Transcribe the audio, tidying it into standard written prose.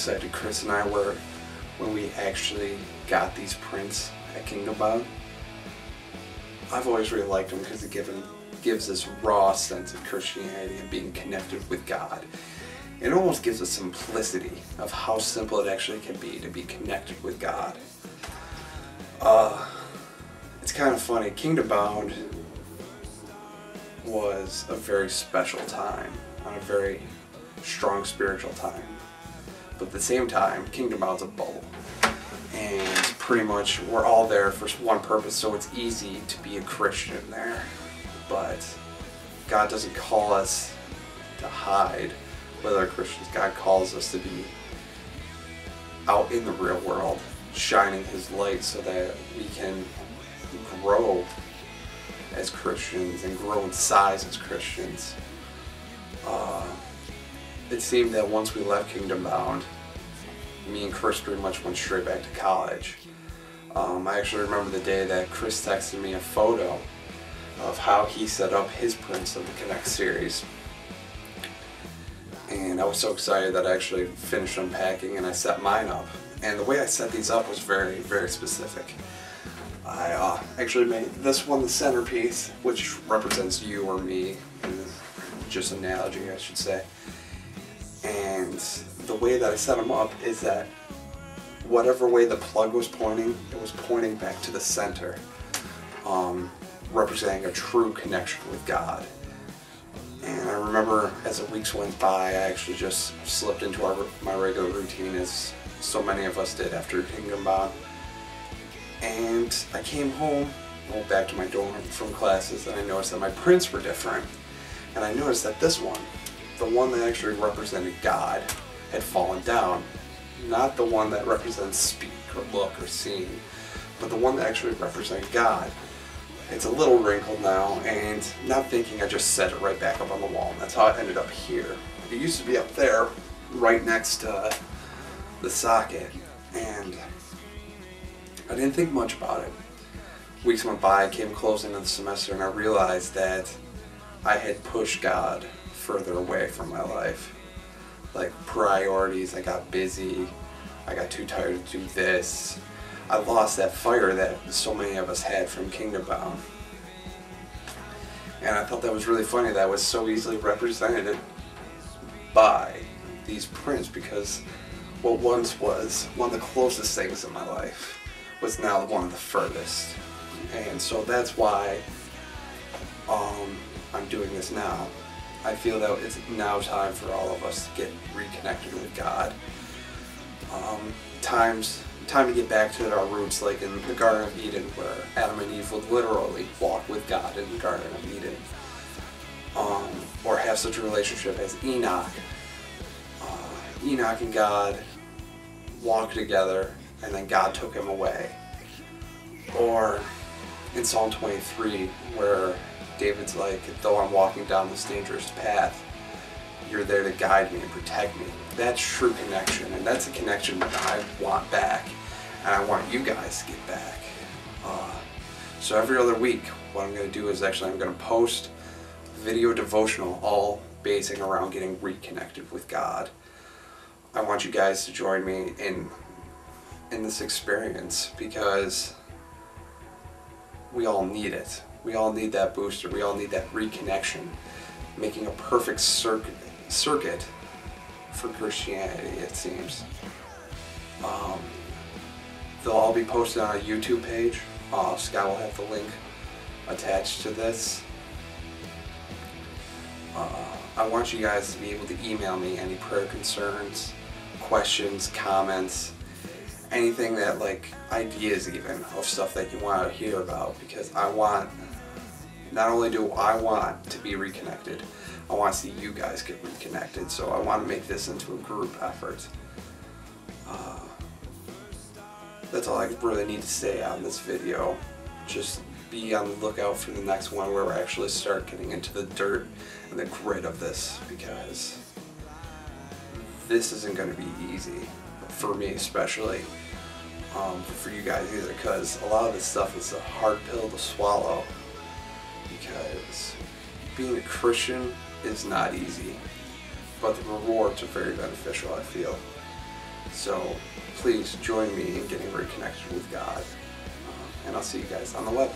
excited Chris and I were when we actually got these prints at Kingdom Bound. I've always really liked them because it gives this raw sense of Christianity and being connected with God. It almost gives a simplicity of how simple it actually can be to be connected with God. It's kind of funny, Kingdom Bound was a very special time, a very strong spiritual time. But at the same time, Kingdom Bound's a bubble. And pretty much we're all there for one purpose, so it's easy to be a Christian there. But God doesn't call us to hide with our Christians. God calls us to be out in the real world, shining His light so that we can grow as Christians and grow in size as Christians. It seemed that once we left Kingdom Bound, me and Chris pretty much went straight back to college. I actually remember the day that Chris texted me a photo of how he set up his prints of the Connect series. And I was so excited that I actually finished unpacking and I set mine up. And the way I set these up was very, very specific. I actually made this one the centerpiece, which represents you or me, in just an analogy I should say. And the way that I set them up is that whatever way the plug was pointing, it was pointing back to the center, representing a true connection with God. And I remember as the weeks went by, I actually just slipped into my regular routine, as so many of us did after Kingdom Bound. And I came home, went back to my dorm from classes, and I noticed that my prints were different. And I noticed that this one, the one that actually represented God, had fallen down. Not the one that represents speak or look or seeing, but the one that actually represented God. It's a little wrinkled now, and not thinking, I just set it right back up on the wall, and that's how it ended up here. It used to be up there, right next to the socket, and I didn't think much about it. Weeks went by, I came close into the semester, and I realized that I had pushed God further away from my life. Like priorities, I got busy, I got too tired to do this. I lost that fire that so many of us had from Kingdom Bound. And I thought that was really funny that was so easily represented by these prints, because what once was one of the closest things in my life was now one of the furthest. And so that's why I'm doing this now. I feel that it's now time for all of us to get reconnected with God. Time to get back to our roots, like in the Garden of Eden, where Adam and Eve would literally walk with God in the Garden of Eden. Or have such a relationship as Enoch. Enoch and God walked together, and then God took him away. Or in Psalm 23, where David's like, though I'm walking down this dangerous path, you're there to guide me and protect me. That's true connection, and that's a connection that I want back, and I want you guys to get back. So every other week, what I'm going to do is I'm going to post video devotional, all basing around getting reconnected with God. I want you guys to join me in this experience, because we all need it. We all need that booster. We all need that reconnection, making a perfect circuit for Christianity, it seems. They'll all be posted on a YouTube page. Scott will have the link attached to this. I want you guys to be able to email me any prayer concerns, questions, comments, anything that, like, ideas even of stuff that you want to hear about, because I want, not only do I want to be reconnected, I want to see you guys get reconnected, so I want to make this into a group effort. That's all I really need to say on this video. Just be on the lookout for the next one, where we actually start getting into the dirt and the grit of this, because this isn't going to be easy, for me especially, for you guys either, because a lot of this stuff is a hard pill to swallow, because being a Christian is not easy, but the rewards are very beneficial, I feel. So please join me in getting reconnected with God. And I'll see you guys on the web.